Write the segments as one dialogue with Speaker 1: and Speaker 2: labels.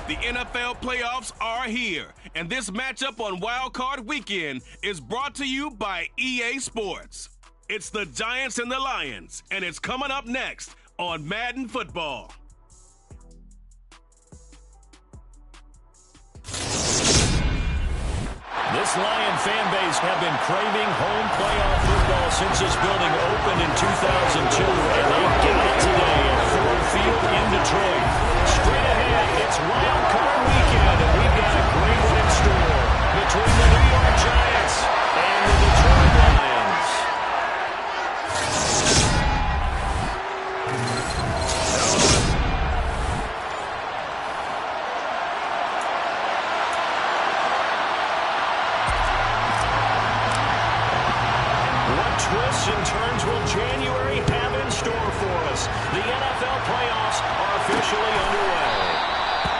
Speaker 1: The NFL playoffs are here, and this matchup on Wildcard Weekend is brought to you by EA Sports. It's the Giants and the Lions, and it's coming up next on Madden Football.
Speaker 2: This Lion fan base have been craving home playoff football since this building opened in 2002, and they get it today at Ford Field in Detroit. Straight ahead, it's Wildcard Weekend, and we've got a great one in store between the New York Giants and the Detroit Lions. Twists and turns will January have in store for us? The NFL playoffs are officially underway.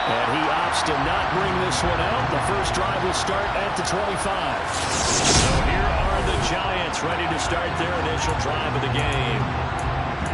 Speaker 2: And he opts to not bring this one out. The first drive will start at the 25. So here are the Giants ready to start their initial drive of the game.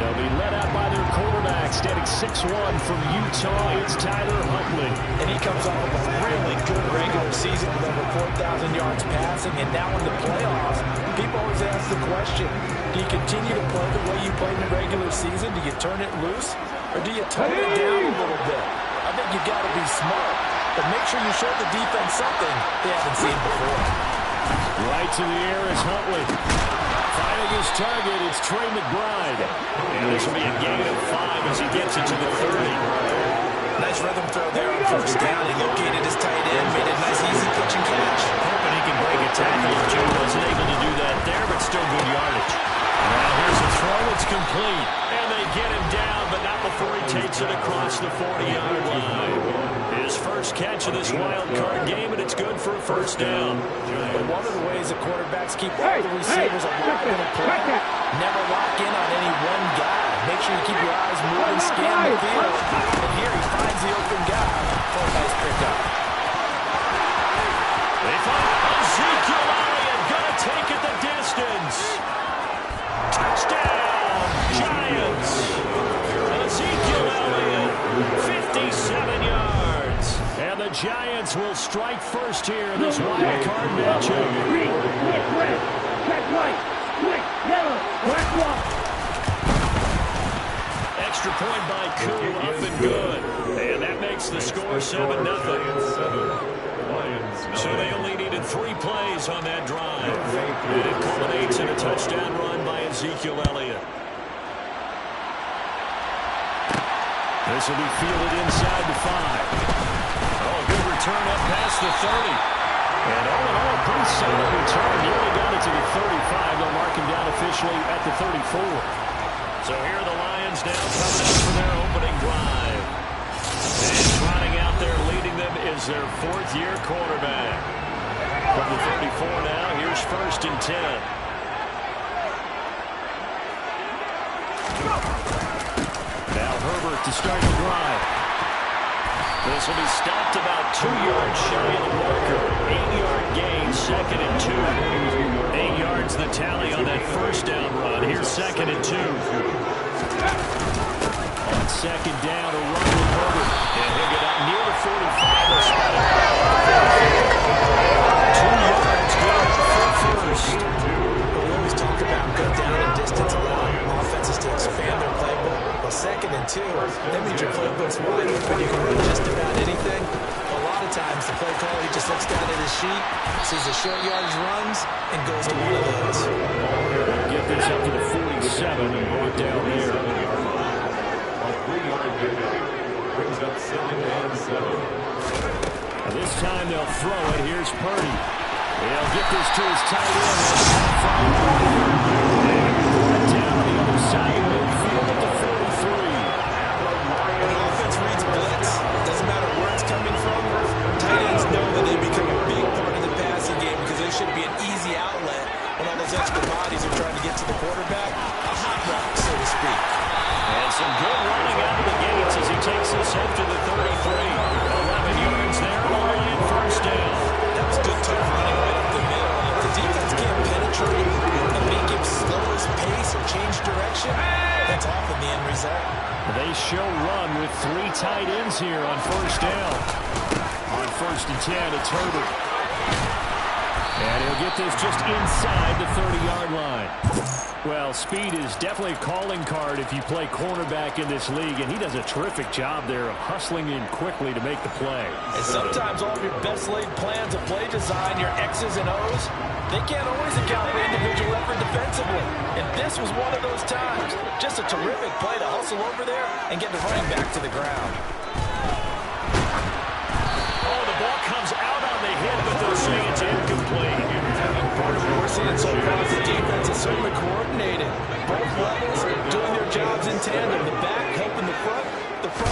Speaker 2: They'll be led out by their quarterback, standing 6'1" from Utah. It's Tyler Huntley.
Speaker 3: And he comes off of a really good regular season with over 4,000 yards passing. And now in the playoffs, people always ask the question, do you continue to play the way you played in the regular season? Do you turn it loose? Or do you tone it down a little bit? I think you've got to be smart. But make sure you show the defense something they haven't seen before.
Speaker 2: Right to the air is Huntley. Finding his target, it's Trey McBride. And this will be a gain of 5 as he gets it to the 30.
Speaker 3: Nice rhythm throw there on first down. He located his tight end, made a nice easy catch and catch.
Speaker 2: Hoping he can break a tackle. Joe wasn't able to do that there, but still good yardage. Now here's a throw, it's complete. And they get him down, but not before he takes it across the 40-yard line. His first catch of this wild card game, and it's good for a first down.
Speaker 3: But one of the ways the quarterbacks keep all the receivers alive in a play, never lock in on any one guy. Make sure you keep your eyes moving, scan the field. And here he finds the open guy for a nice pickup.
Speaker 2: They find Ezekiel Elliott, gonna take it the distance. Touchdown, Giants. Ezekiel Elliott, 57 yards. And the Giants will strike first here in this wild card matchup. Extra point by Koo, up and good. And that makes the score 7-0. So they only needed 3 plays on that drive. And it culminates in a touchdown run by Ezekiel Elliott. This will be fielded inside the 5. Oh, good return up past the 30. And all in all, pretty solid return. Nearly got it to the 35. They'll mark him down officially at the 34. So here are the Lions now coming out for their opening drive. And trotting out there leading them is their 4th-year quarterback. From the 34 now, here's 1st and 10. Now Herbert to start the drive. This will be stopped about 2 yards shy of the marker. 8-yard gain, 2nd and 2. 8 yards the tally on that first down run. Here's 2nd and 2. On 2nd down, a run with Herbert. And he'll get up near the 45. Or spot it out. 2 yards, good for first.
Speaker 3: We always talk about go down and distance, allowing offenses to expand their playbook. Well, 2nd and 2, that means your playbook's wide open. You can run just about anything. A lot of times, the play caller, he just looks down at his sheet, sees the short yardage runs, and goes to one of those.
Speaker 2: Get this up to the 47 and brought down there. This time they'll throw it. Here's Purdy. He'll get this to his tight end. And down on the other side of midfield at the 43.
Speaker 3: When the offense reads blitz, doesn't matter where it's coming from, tight ends know that they become a big part of the passing game because they should be an easy outlet when all those extra bodies are trying to get to the quarterback. A hot rock, so to speak.
Speaker 2: And some good running out of the gates as he takes this up to the 33. 11 yards there on Lion first down.
Speaker 3: That was good tough running right up the middle. If the defense can't penetrate and make him slow his pace or change direction,
Speaker 2: show run with 3 tight ends here on first down. On 1st and 10, it's Herbert. And he'll get this just inside the 30-yard line. Well, speed is definitely a calling card if you play cornerback in this league, and he does a terrific job there of hustling in quickly to make the play.
Speaker 3: And sometimes all of your best laid plans of play design, your X's and O's, they can't always account for individual effort defensively. And this was one of those times. Just a terrific play to hustle over there and get the running back to the ground.
Speaker 2: Oh, the ball comes out on the hit, but they'll say it's incomplete.
Speaker 3: Part of what we're seeing so far is the defense is certainly coordinated. Both levels doing their jobs in tandem. The back helping the front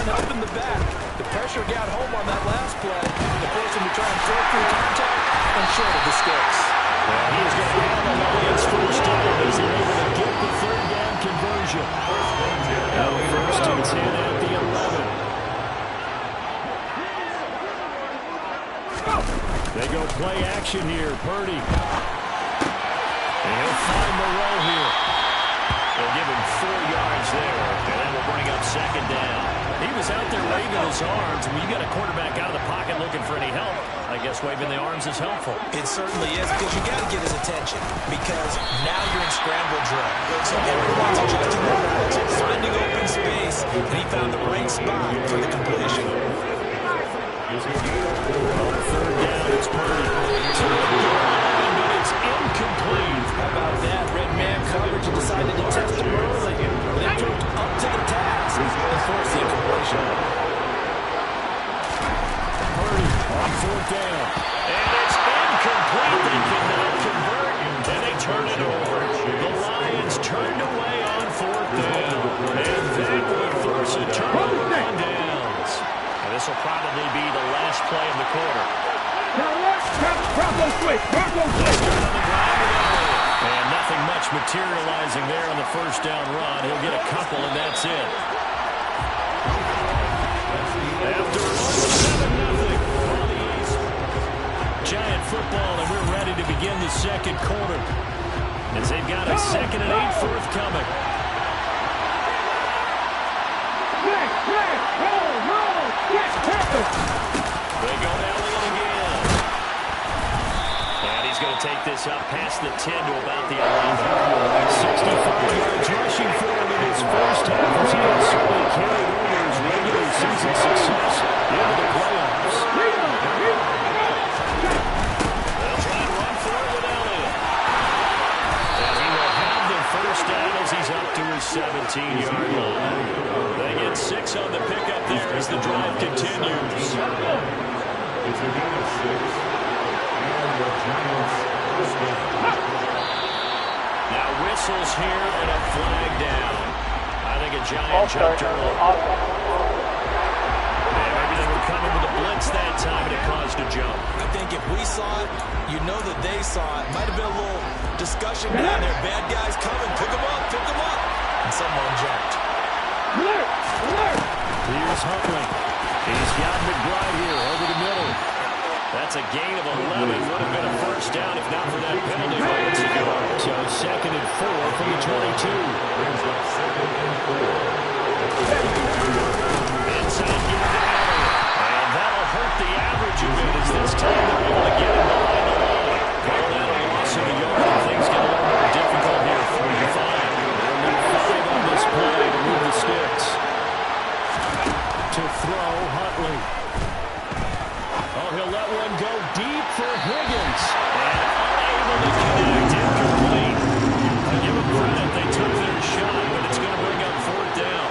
Speaker 3: helping the back. The pressure got home on that last play. The forced him to try and throw through contact and short of the sticks.
Speaker 2: Well, he's going to get on the Lions first down as they're able to get the 3rd down conversion. Now 1st and 10 at the 11. They go play action here. Purdy. And he'll find the roll here. They'll give him 4 yards there, and that will bring up 2nd down. He was out there waving his arms. When you got a quarterback out of the pocket looking for any help, I guess waving the arms is helpful.
Speaker 3: It certainly is, because you got to get his attention, because now you're in scramble drill. So everyone's adjusting their routes, finding open space, and he found the right spot for the completion.
Speaker 2: On 3rd down, it's Purdy. To the line, but it's incomplete.
Speaker 3: How about that? Red man coverage and decided to test him early. They jumped up to the task and forced the incompletion.
Speaker 2: Purdy on 4th down. And it's incomplete. They cannot convert. And they turn it over. The Lions turned away on 4th down. And that will force a turnover on downs. And this will probably be the last play of the quarter. And nothing much materializing there on the 1st down run. He'll get a couple, and that's it. After 7-0, Giant football, and we're ready to begin the 2nd quarter. As they've got a 2nd and 8 forthcoming. They go to Elliott again. And he's going to take this up past the 10 to about the 11. 65 yards rushing for him in his first half as he has certainly carried over his regular season success into the playoffs. They'll try and run for it with Elliott. And he will have the 1st down as he's up to his 17-yard line. They get 6 on the pickup there as the drive continues. It's a gain of 6. Now whistles here and a flag down. I think a Giant jumped early. And maybe they were coming with a blitz that time and it caused a jump.
Speaker 3: I think if we saw it, you know that they saw it. Might have been a little discussion down there. Bad guys coming. Pick them up. Pick them up. And someone jumped.
Speaker 2: Here's Huntley. He's got McBride here over the middle. That's a gain of 11. Would have been a 1st down if not for that penalty moments ago. So 2nd and 4 from the 22. Inside give to Elliott. And that'll hurt the average a bit as this time they're able to get him behind the line. Call that a loss of a yard. Things get a little more difficult here. 45. They'll need 5 on this play to move the sticks. To throw, Huntley. Oh, he'll let one go deep for Higgins. And unable to connect. Incomplete. I give him credit. They took their shot, but it's going to bring up 4th down.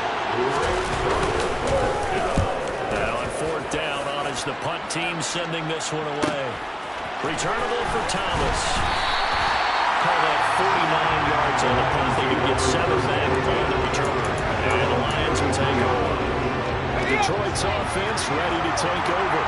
Speaker 2: Now on 4th down, on is the punt team sending this one away. Returnable for Thomas. Call that 49 yards on the punt. They can get 7 back on the return. And the Lions will take over. Detroit's offense ready to take over.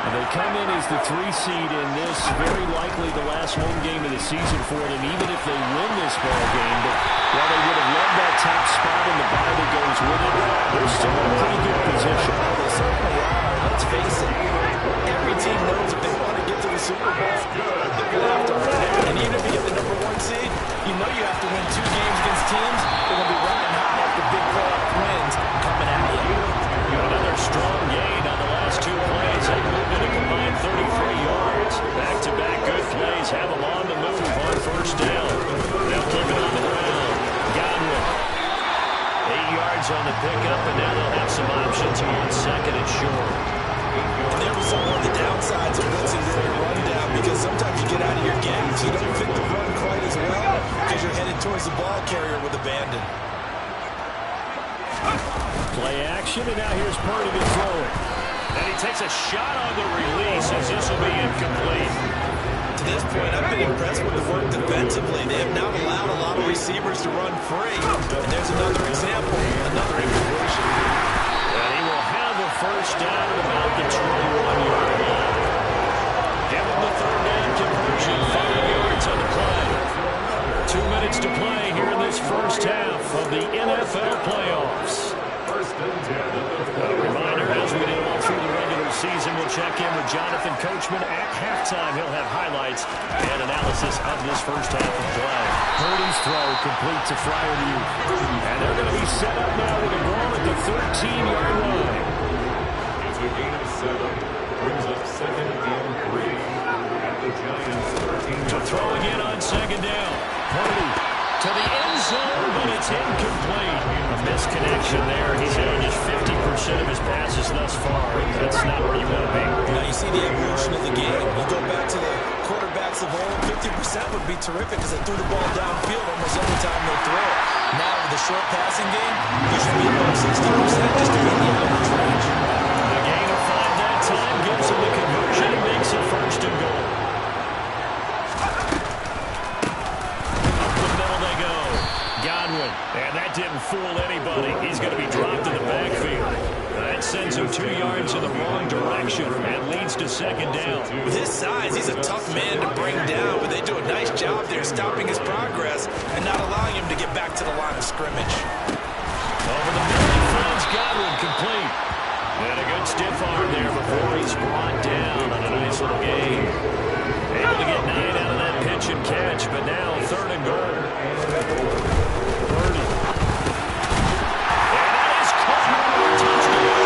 Speaker 2: And they come in as the 3 seed in this, very likely the last home game of the season for them, even if they win this ball game. But while they would have loved that top spot in the bye that goes with it, they're still in a pretty good position.
Speaker 3: They certainly are. Let's face it. Every team knows if they want to get to the Super Bowl, they're going to have to win it. And even if you get the number 1 seed, you know you have to win 2 games against teams. They're going to be riding high after big playoff wins coming out.
Speaker 2: motion, and now here's Purdy to throw it. And he takes a shot on the release as this will be incomplete.
Speaker 3: To this point, I've been impressed with the work defensively. They have not allowed a lot of receivers to run free. And there's another example, another incompletion.
Speaker 2: And he will have a first down at about the 21-yard line. Give him the third down conversion, 5 yards on the play. 2 minutes to play here in this first half of the NFL playoffs. A reminder, as we did all through the regular season, we'll check in with Jonathan Coachman at halftime. He'll have highlights and analysis of this first half of play. Purdy's throw complete to Freiermuth. And they're going to be set up now with a ball at the 13-yard line.
Speaker 4: It's a gain of 7. Brings up 2nd and 3 at the Giants' 13.
Speaker 2: To throw again on 2nd down. Purdy to the end zone, but it's incomplete. A misconnection there. He's had just 50% of his passes thus far. That's not where you want to be.
Speaker 3: Now you see the evolution of the game. You go back to the quarterbacks of old, 50% would be terrific because they threw the ball downfield almost every time they throw it. Now with the short passing game, you should be above 60% just to get the average range.
Speaker 2: A gain of 5 that time gives him the conversion and makes it 1st and goal. And that didn't fool anybody. He's going to be dropped in the backfield. That sends him 2 yards in the wrong direction and leads to 2nd down.
Speaker 3: With his size, he's a tough man to bring down, but they do a nice job there stopping his progress and not allowing him to get back to the line of scrimmage.
Speaker 2: Over the middle, he finds Godwin complete. And a good stiff arm there before he's brought down on a nice little game. Able to get 9 out of that pitch and catch, but now 3rd and goal. Purdy. And that is caught for a touchdown.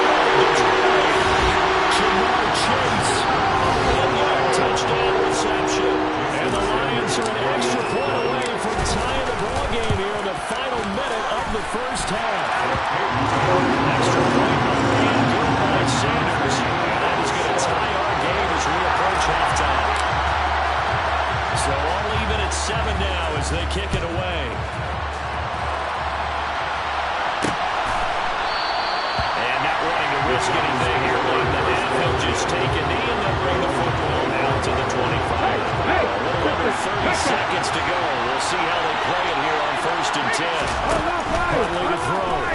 Speaker 2: Jamar Chase. A 1-yard touchdown reception. And the Lions are an extra point away from tying the ball game here in the final minute of the first half. Extra point being good by Sanders. And that is going to tie our game as we approach halftime. So all even at 7 now as they kick it away. And not wanting to risk anything here late in the half, he'll just take a knee and they'll bring the football down to the 25. A little under 30 seconds to go. We'll see how they play it here on 1st and 10. Hardly to throw.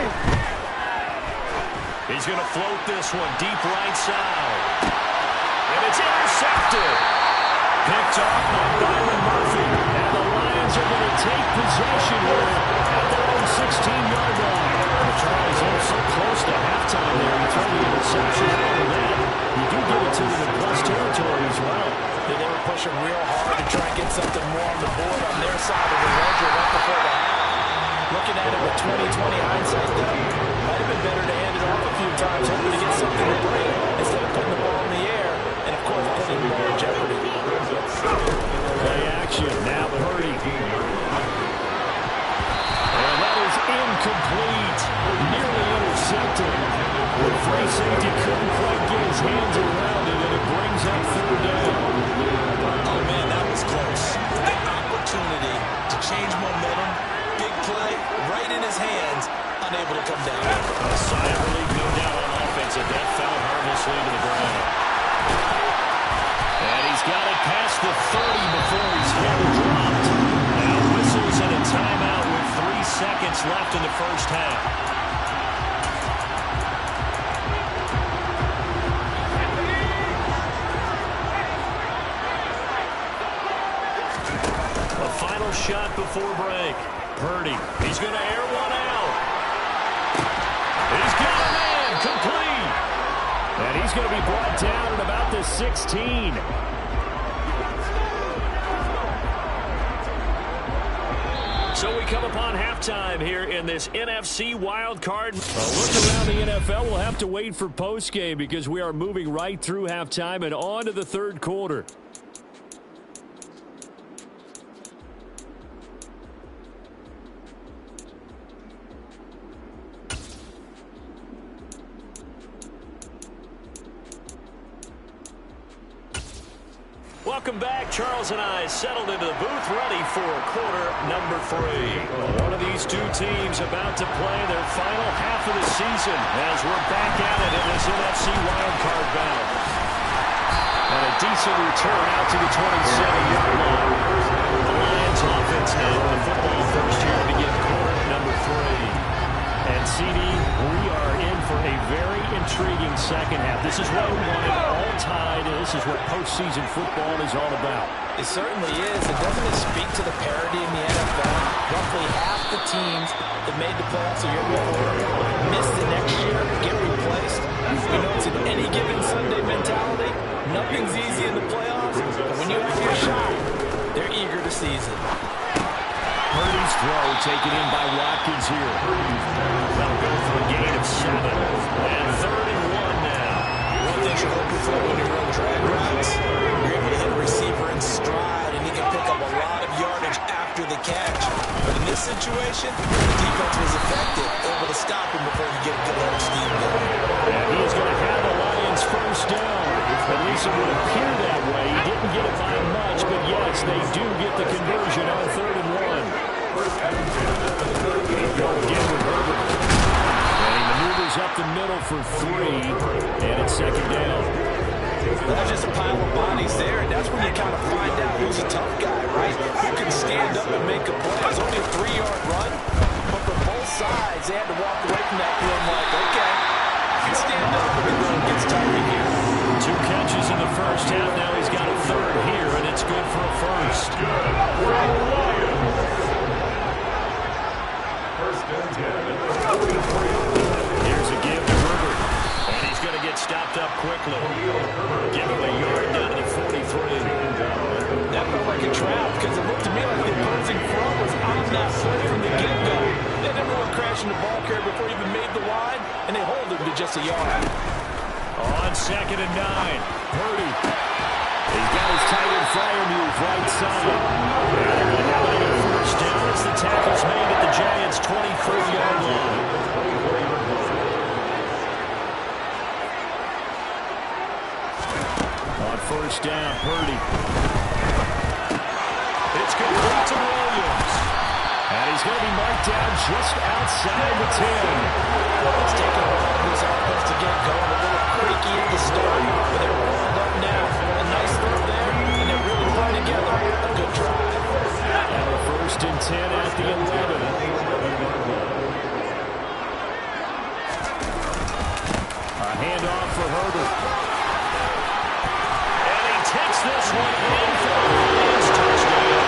Speaker 2: He's going to float this one deep right side. And it's intercepted. Picked off by Byron Murphy. And the Lions are going to take possession here at their own 16-yard line. The Chargers are so close to halftime there. You throw the interception after that. You do get it to them in plus territory as well.
Speaker 3: They were pushing real hard to try and get something more on the board on their side of the ledger right before the half. Looking at it with 20/20 hindsight, though, might have been better to hand it off a few times, hoping to get something to break instead of putting the ball in the air and, of course, putting the ball in jeopardy.
Speaker 2: Play action. Now Purdy. And that is incomplete. Nearly intercepted. The free safety couldn't quite get his hands around it, and it brings up 3rd down.
Speaker 3: Oh, man, that was close. The opportunity to change momentum, big play, right in his hands, unable to come down.
Speaker 2: A sigh of relief, no doubt, on offense, and that fell harmlessly to the ground. And he's got it past the 30 before he's dropped. Now whistles and a timeout with 3 seconds left in the first half. Final shot before break. Purdy. He's going to air one out. He's got a man complete. And he's going to be brought down at about the 16. So we come upon halftime here in this NFC Wildcard. A look around the NFL, we'll have to wait for postgame because we are moving right through halftime and on to the 3rd quarter. Welcome back. Charles and I settled into the booth, ready for quarter number 3. One of these two teams about to play their final half of the season as we're back at it in this NFC wildcard battle. And a decent return out to the 27-yard line. The Lions offense now in the football first here to begin quarter number 3. And CD, we are in for a very intriguing second half. This is what we wanted all tied, and this is what postseason football is all about.
Speaker 3: It certainly is. And doesn't it speak to the parity in the NFL? Roughly half the teams that made the playoffs a year before miss the next year, get replaced. We know it's an any given Sunday mentality. Nothing's easy in the playoffs, but when you have your shot, they're eager to seize it.
Speaker 2: Purdy's throw taken in by Watkins here. That'll go for a gain of 7. And 3rd and 1 now.
Speaker 3: One thing you're hoping for when you're on drag routes, you're able to hit a receiver in stride, and he can pick up a lot of yardage after the catch. But in this situation, the defense was effective, able to stop him before he get a good head of steam going.
Speaker 2: And he is going to have the Lions first down. At least it would appear that way. He didn't get it by much, but yes, they do get the conversion on 3rd and 1. Go again with Herbert. And he maneuvers up the middle for 3, and it's 2nd down.
Speaker 3: There's just a pile of bodies there, and that's when you kind of find out who's a tough guy, right? Who can stand up and make a play. It's only a 3-yard run, but for both sides, they had to walk away from that feeling like, okay, I can stand up when the run gets tiring here.
Speaker 2: 2 catches in the first half. Now he's got a 3rd here, and it's good for a first. Here's a give to Herbert, and he's going to get stopped up quickly. Give him a yard down to the 43.
Speaker 3: That looked like a trap because it looked to me like the opposing front was on that play from the get-go. They never went crashing the ball carrier before he even made the line, and they hold him to just a yard.
Speaker 2: On 2nd and 9, Purdy. He's got his tight end flyer move right side. And they're going to have another first down as the tackle's made at the Giants' 23-yard line. On first down, Purdy. It's complete to Williams. And he's going to be marked down just outside the 10.
Speaker 3: It's taken a while for this offense to get going. A little creaky at the start, but they're warmed up now. A nice throw there, and they're really playing together. A good drive.
Speaker 2: And a 1st and 10 at the 11. A handoff for Herbert. And he takes this one in for a Lions touchdown.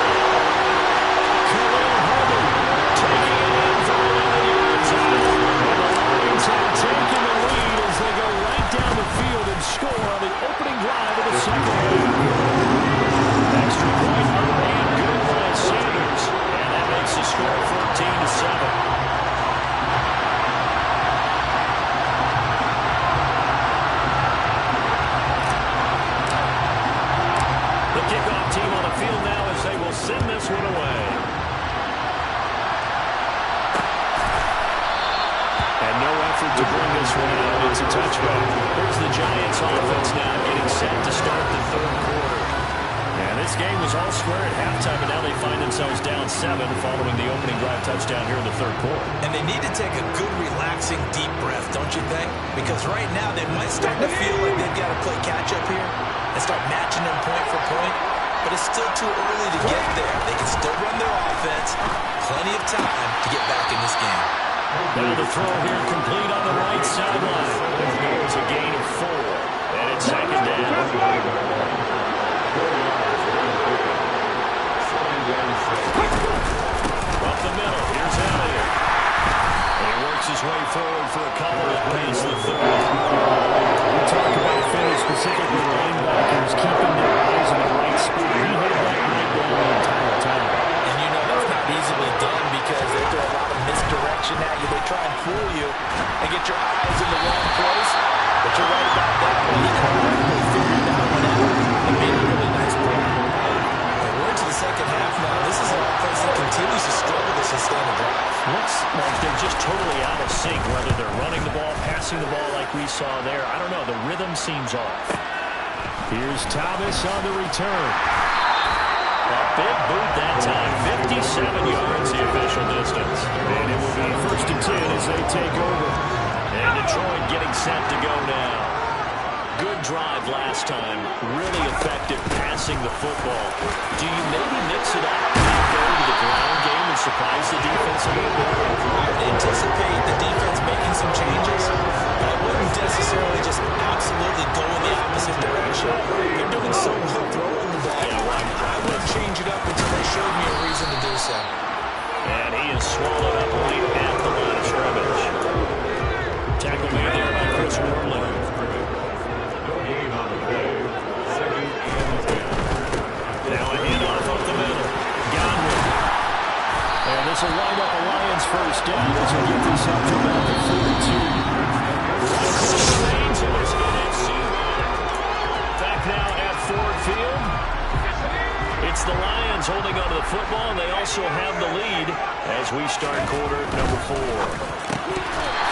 Speaker 2: Khalil Herbert taking it in for 11 yards out. And the Lions have taken the lead as they go right down the field and score on the opening drive of the second half. Extra point and good by Sanders. And that makes the score 14-7. Kickoff team on the field now as they will send this one away. And no effort to bring this one out. It's a touchback. Here's the Giants offense now getting set to start the 3rd quarter. And this game was all square at halftime, and now they find themselves down 7 following the opening drive touchdown here in the 3rd quarter.
Speaker 3: And they need to take a good, relaxing, deep breath, don't you think? Because right now they might start to feel like they've got to play catch-up here and start matching them point for point. But it's still too early to get there. They can still run their offense. Plenty of time to get back in this game.
Speaker 2: Now the throw here complete on the right sideline. There's a gain of 4. And it's 2nd down. Up the middle. Here's Elliott. And he works his way forward for a couple of plays the 3rd. We talk about Philly, specifically linebackers, keeping their eyes on the right spot. He held that right down the entire time.
Speaker 3: And you know that's not easily done because they throw a lot of misdirection at you. They try and fool you and get your eyes in the wrong place. But you're right about that one. He correctly figured that one out and made a really nice play. And we're into the second half now. This is an offense that continues to struggle to sustain a drive.
Speaker 2: Looks like they're just totally out of sync, whether they're running the ball, passing the ball like we saw there. I don't know. The rhythm seems off. Here's Thomas on the return.
Speaker 5: A big boot that time. 57 yards the official distance.
Speaker 2: And it will be 1st and 10 as they take over.
Speaker 5: And Detroit getting set to go now. Good drive last time. Really effective passing the football. Do you maybe mix it up and go to the ground game and surprise the defense a little bit?
Speaker 3: I would anticipate the defense making some changes. I wouldn't necessarily just absolutely go in the opposite direction. They're doing so well throwing the ball. I wouldn't change it up until they showed me a reason to do so.
Speaker 5: And he is swallowed up right at the line of scrimmage. Tackle made there by Chris Worley. Now a handoff up the middle. Godwin.
Speaker 2: And this will wind up a Lions first down as we get this up to about the 42.
Speaker 5: Back now at Ford Field. It's the Lions holding onto the football, and they also have the lead as we start quarter number 4.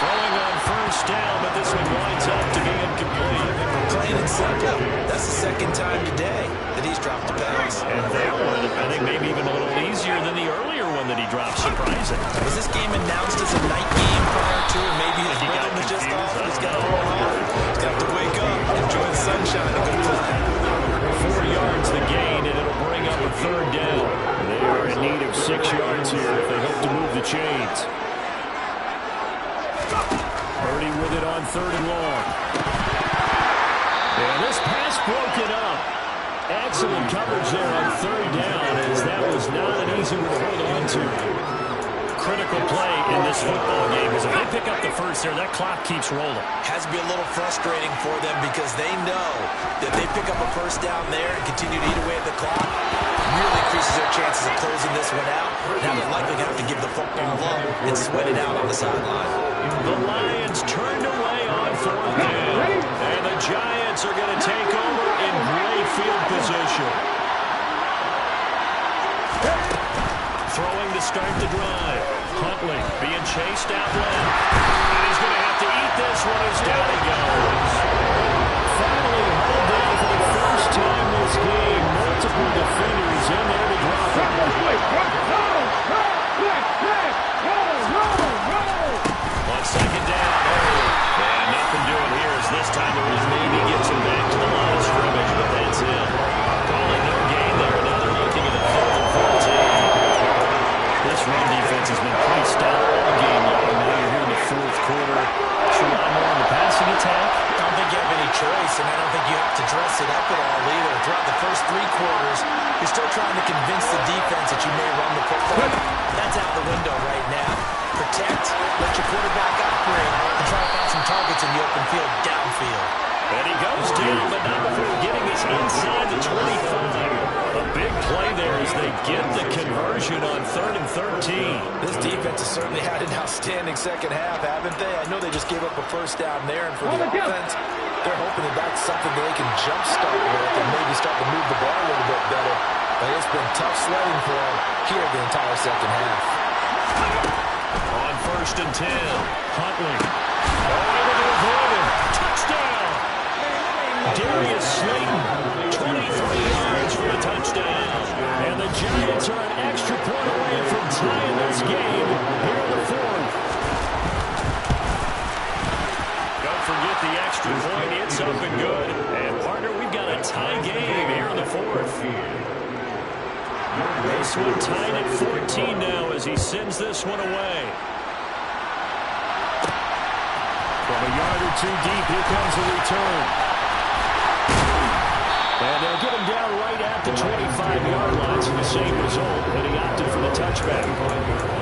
Speaker 5: Throwing on first down, but this one winds up to be incomplete.
Speaker 3: Plain and simple. That's the second time today that he's dropped a pass.
Speaker 5: And that one, I think maybe even a little easier than the earlier one that he dropped, surprising.
Speaker 3: Was this game announced as a night game prior to, or maybe his rhythm was just off? He's got to roll off. He's got to wake up, enjoy the sunshine, and go play.
Speaker 2: 4 yards the gain, and it'll bring up a 3rd down. They are in need of 6 yards here if they hope to move the chains. Purdy with it on 3rd and long. And this pass broken up. Excellent coverage there on 3rd down, as that was not an easy one to hold on to. Critical play in this football game, because if they pick up the first there, that clock keeps rolling.
Speaker 3: Has to be a little frustrating for them because they know that they pick up a first down there and continue to eat away at the clock, really increases their chances of closing this one out. Now they're likely going to have to give the football up and sweat it out on the sideline.
Speaker 5: The Lions turned away on 4th down, and the Giants are going to take over in great field position. Throwing to start the drive. Huntley being chased out left. And he's going to have to eat this one as down he goes.
Speaker 2: Finally held down for the first time this game. Multiple defenders in there to drop it.
Speaker 5: On 2nd down. And nothing doing here as this time around maybe gets him back to the line of scrimmage, but that's it. Calling no gain there. Now they're looking at a 3rd and 14. This run defense has been pretty stout all game long. Now you're here in the 4th quarter. Should rely more on the passing attack.
Speaker 3: I don't think you have any choice, and I don't think you have to dress it up at all either. Throughout the first 3 quarters, you're still trying to convince the defense that you may run the football. That's out the window right now. Protect, let your quarterback operate, and try to find some targets in the open field downfield.
Speaker 5: And he goes down, but not before getting us inside the 25. A big play there as they get the conversion on 3rd and 13.
Speaker 3: This defense has certainly had an outstanding second half, haven't they? I know they just gave up a first down there, and for the offense, they're hoping that that's something that they can jumpstart with and maybe start to move the ball a little bit better. But it's been tough sledding for them here the entire second half.
Speaker 5: On 1st and 10, Huntley. Able to avoid it. Touchdown! Darius Slayton, 23 yards for a touchdown.
Speaker 2: And the Giants are an extra point away from tying this game here in the 4th.
Speaker 5: Don't forget the extra point. It's up and good. And, partner, we've got a tie game here in the 4th. This one tied at 14 now as he sends this one away.
Speaker 2: From a yard or 2 deep, here comes the return. And they'll get him down right at the 25-yard line, so the same result, but he opted for the touchback.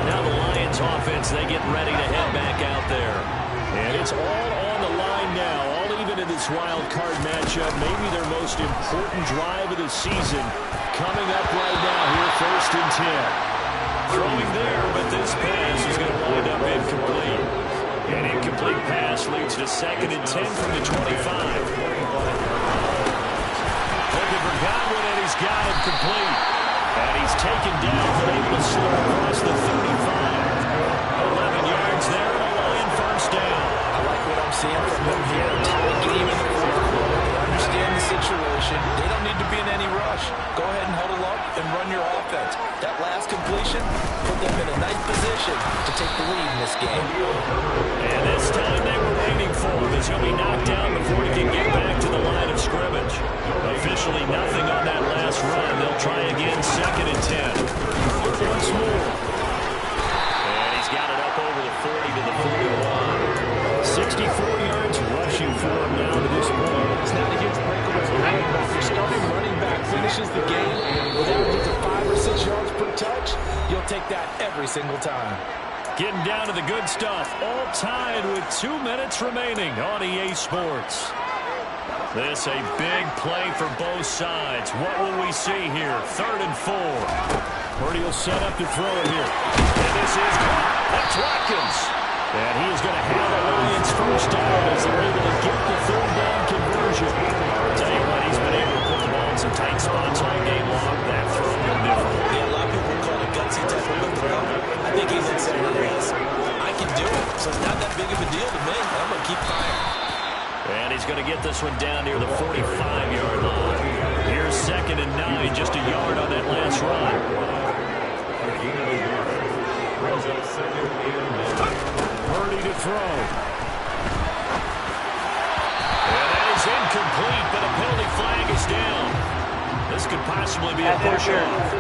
Speaker 5: Now the Lions offense, they get ready to head back out there.
Speaker 2: And it's all on the line now, all even in this wild card matchup. Maybe their most important drive of the season coming up right now here, 1st and 10.
Speaker 5: Throwing there, but this pass is going to wind up incomplete. An incomplete pass leads to 2nd and 10 from the 25. Looking for Godwin, and he's got it complete. And he's taken down, but able to slip across the 35. 11 yards there, and a Lion first down.
Speaker 3: I like what I'm seeing from them here. Tie game in the 4th quarter. They understand the situation. completion put them in a nice position to take the lead in this game.
Speaker 5: And this time they were waiting for him as he'll be knocked down before he can get back to the line of scrimmage. Officially nothing on that last run. They'll try again, 2nd and 10. Once more. And he's got it up over the 40 to the 41. 64 yards rushing for him now to this point.
Speaker 3: It's not a huge breakaway for running back. Your starting running back finishes the game with averages of 5 or 6 yards per touch. You'll take that every single time.
Speaker 5: Getting down to the good stuff. All tied with 2 minutes remaining on EA Sports. This a big play for both sides. What will we see here? 3rd and 4.
Speaker 2: Purdy will set up to throw it here.
Speaker 5: And this is caught. That's Watkins. And he is going to have the Lions first down as they're able to get the 3rd down conversion. I'll tell you what, he's been able to put the ball in some tight spots all game long. That throw will different.
Speaker 3: Yeah, a lot of people would call it a gutsy type of throw. I think he's in saying I can do it, so it's not that big of a deal to me. I'm going to keep firing.
Speaker 5: And he's going to get this one down near the 45-yard line. Here's 2nd and 9, just a yard on that last run.
Speaker 2: Purdy to throw.
Speaker 5: And that is incomplete, but a penalty flag is down. This could possibly be a push-off.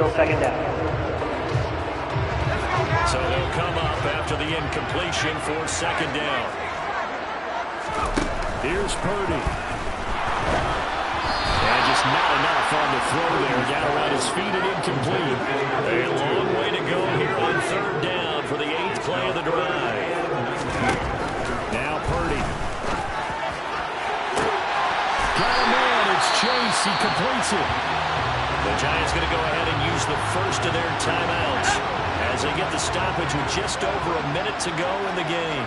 Speaker 6: Still 2nd down.
Speaker 5: So they'll come up after the incompletion for 2nd down.
Speaker 2: Here's Purdy. And just not enough on the throw there. Got around his feet and incomplete.
Speaker 5: A long way to go here on 3rd down for the 8th play of the drive.
Speaker 2: Now Purdy. Got a man. It's Chase. He completes it.
Speaker 5: The Giants going to go ahead and use the first of their timeouts as they get the stoppage with just over a minute to go in the game.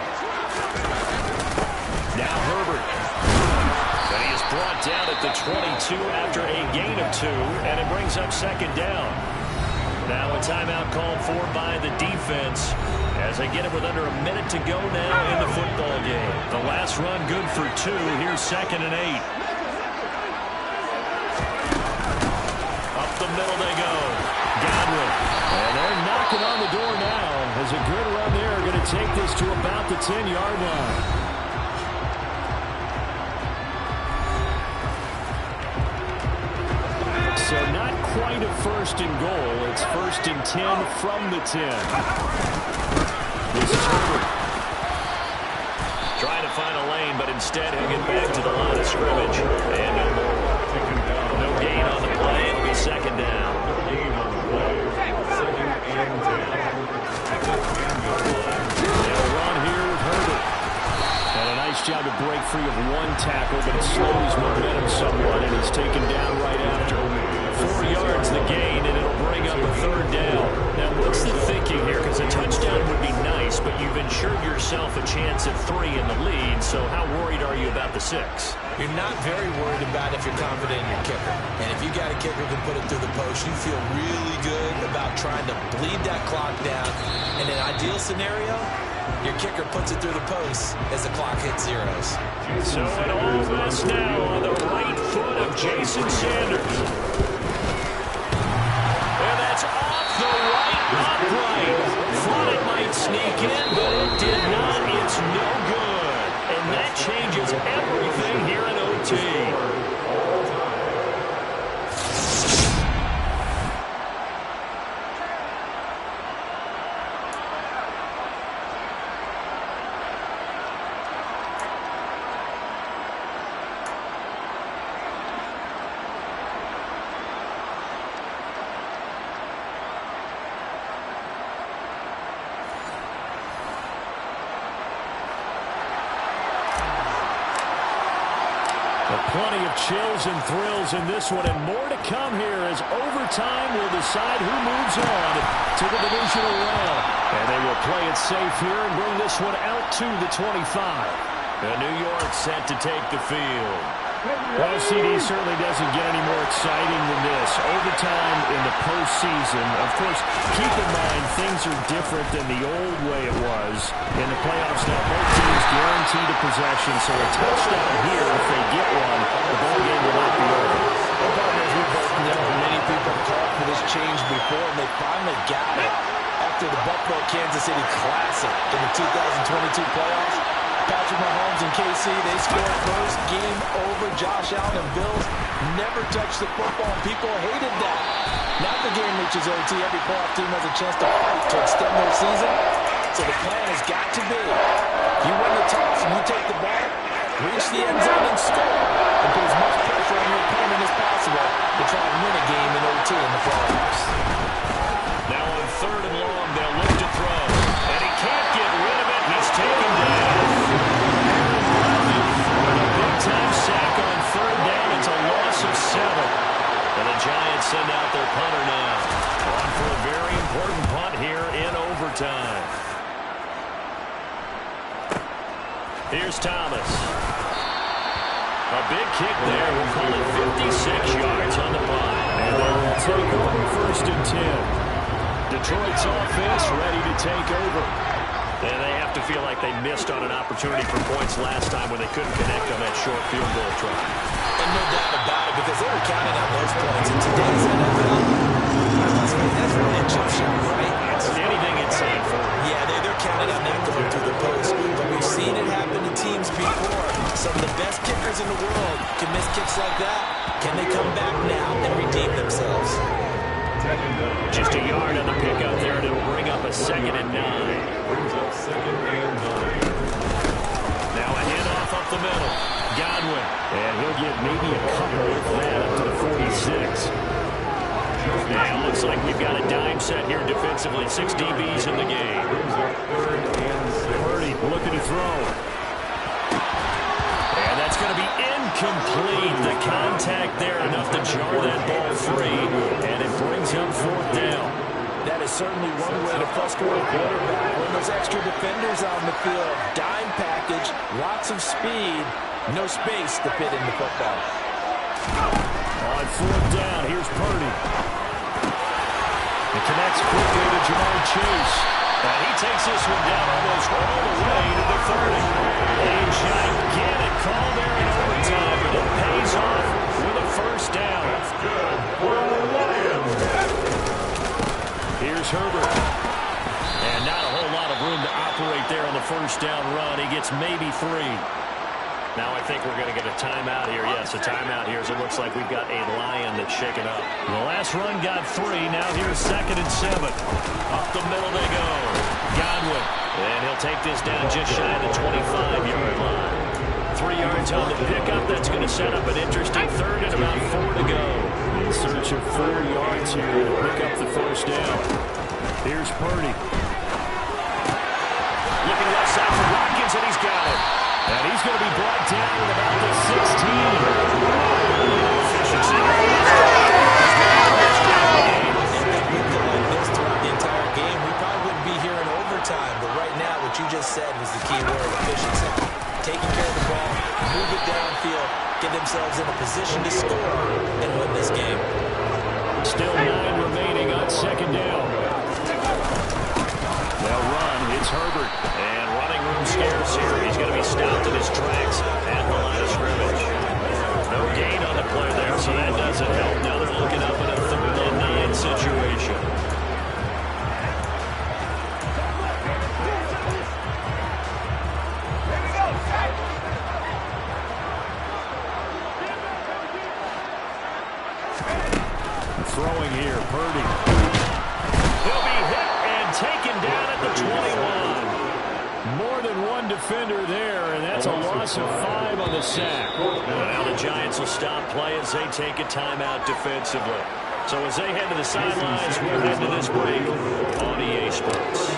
Speaker 5: Now Herbert. And he is brought down at the 22 after a gain of 2, and it brings up 2nd down. Now a timeout called for by the defense as they get it with under a minute to go now in the football game. The last run good for 2. Here's 2nd and 8. The middle they go. Godwin.
Speaker 2: And they're knocking on the door now as a good run there going to take this to about the 10-yard line. So not quite a 1st and goal. It's 1st and 10 from the 10. This is Herbert.
Speaker 5: Trying to find a lane, but instead he'll get back to the line of scrimmage. And no more. No gain on the play. It'll be 2nd down.
Speaker 2: They'll run here with Herbert. And a nice job to break free of one tackle, but it slows his momentum somewhat, and he's taken down right after.
Speaker 5: 4 yards the gain, and it'll bring up a 3rd down. Now, what's the thinking here? Because a touchdown would be nice, but you've ensured yourself a chance at 3 in the lead, so how worried are you about the 6?
Speaker 3: You're not very worried about if you're confident in your kicker. And if you got a kicker who can put it through the post, you feel really good about trying to bleed that clock down. In an ideal scenario, your kicker puts it through the post as the clock hits zeros.
Speaker 5: So an all-miss now on the right foot of Jason Sanders. And that's off the right upright. Thought it might sneak in, but it did not. It's no good. And that changes everything here in OT.
Speaker 2: chills and thrills in this one, and more to come here as overtime will decide who moves on to the divisional round. And they will play it safe here and bring this one out to the 25.
Speaker 5: And New York set to take the field.
Speaker 2: Well, CD certainly doesn't get any more exciting than this. Overtime in the postseason. Of course, keep in mind things are different than the old way it was. In the playoffs now, both teams guaranteed a possession, so a touchdown here, if they get one, the ball game will not be over.
Speaker 3: As we both know, many people called for this change before, and they finally got it after the Buffalo-Kansas City Classic in the 2022 playoffs. Patrick Mahomes and KC, they scored first. Game over. Josh Allen and Bills never touched the football. People hated that. Now the game reaches OT. Every playoff team has a chance to fight to extend their season. So the plan has got to be, you win the toss and you take the ball, reach the end zone and score, and put as much pressure on your opponent as possible to try and win a game in OT in the playoffs.
Speaker 5: Now on 3rd and long, they'll look to throw. And he can't get rid of it. He's taken down. Big-time sack on 3rd down. It's a loss of 7. And the Giants send out their punter now. On for a very important punt here in overtime. Here's Thomas. A big kick there. We'll call it 56 yards on the punt.
Speaker 2: And they will take over 1st and 10. Detroit's offense ready to take over.
Speaker 5: And they have to feel like they missed on an opportunity for points last time when they couldn't connect on that short field goal try.
Speaker 3: And no doubt about it, because they were counting on those points. In today's NFL, that's really a chip shot, right?
Speaker 5: It's anything inside 4.
Speaker 3: Yeah, they're counting on that going through the post. But we've seen it happen to teams before. Some of the best kickers in the world can miss kicks like that. Can they come back now and redeem themselves?
Speaker 5: Just a yard on the pick out there, and it'll bring up a 2nd and 9.
Speaker 4: Brings up 2nd and 9.
Speaker 5: Now a handoff up the middle. Godwin.
Speaker 2: And he'll get maybe a couple of that up to the 46.
Speaker 5: Yeah, it looks like we've got a dime set here defensively. 6 DBs in the game.
Speaker 4: Brings up 3rd and 6.
Speaker 2: Purdy looking to throw.
Speaker 5: And that's going to be incomplete. The contact there enough to jar that ball free. And it brings up 4th down.
Speaker 3: That is certainly one way to frustrate a quarterback when there's extra defenders on the field. Dime package, lots of speed, no space to fit in the football.
Speaker 2: On 4th down, here's Purdy. It connects quickly to Jamar Chase.
Speaker 5: And he takes this one down almost all the way to the 30. A gigantic call there in overtime, but it pays off with a 1st down.
Speaker 4: That's good for the Lions.
Speaker 2: Here's Herbert.
Speaker 5: And not a whole lot of room to operate there on the 1st down run. He gets maybe 3. Now I think we're going to get a timeout here. Yes, a timeout here as it looks like we've got a Lion that's shaken up.
Speaker 2: The last run got 3. Now here's 2nd and 7.
Speaker 5: Up the middle they go. Godwin. And he'll take this down just shy of the 25-yard line. 3 yards on the pickup. That's going to set up an interesting 3rd and about 4 to go.
Speaker 2: In search of 4 yards here to pick up the 1st down. Here's Purdy.
Speaker 5: Looking left side for Watkins, and he's got it.
Speaker 2: And he's going to be brought down at about the 16.
Speaker 5: Efficiency.
Speaker 3: If we play like this throughout the entire game, we probably wouldn't be here in overtime. But right now, what you just said was the key word, efficiency. Taking care of the ball, move it downfield, get themselves in a position to score, and win this game.
Speaker 2: Still 9 remaining on 2nd down. They'll run. It's Herbert.
Speaker 5: And running room scarce here. He's going to be stopped in his tracks at the line of scrimmage. No gain on the play there, so that doesn't help. Now they're looking up at a 3rd and 9 situation.
Speaker 2: Throwing here, Purdy.
Speaker 5: He'll be hit and taken down at the 21.
Speaker 2: More than one defender there, and that's a loss of 5 on the sack.
Speaker 5: Now the Giants will stop play as they take a timeout defensively. So as they head to the sidelines, we'll head to this break on EA Sports.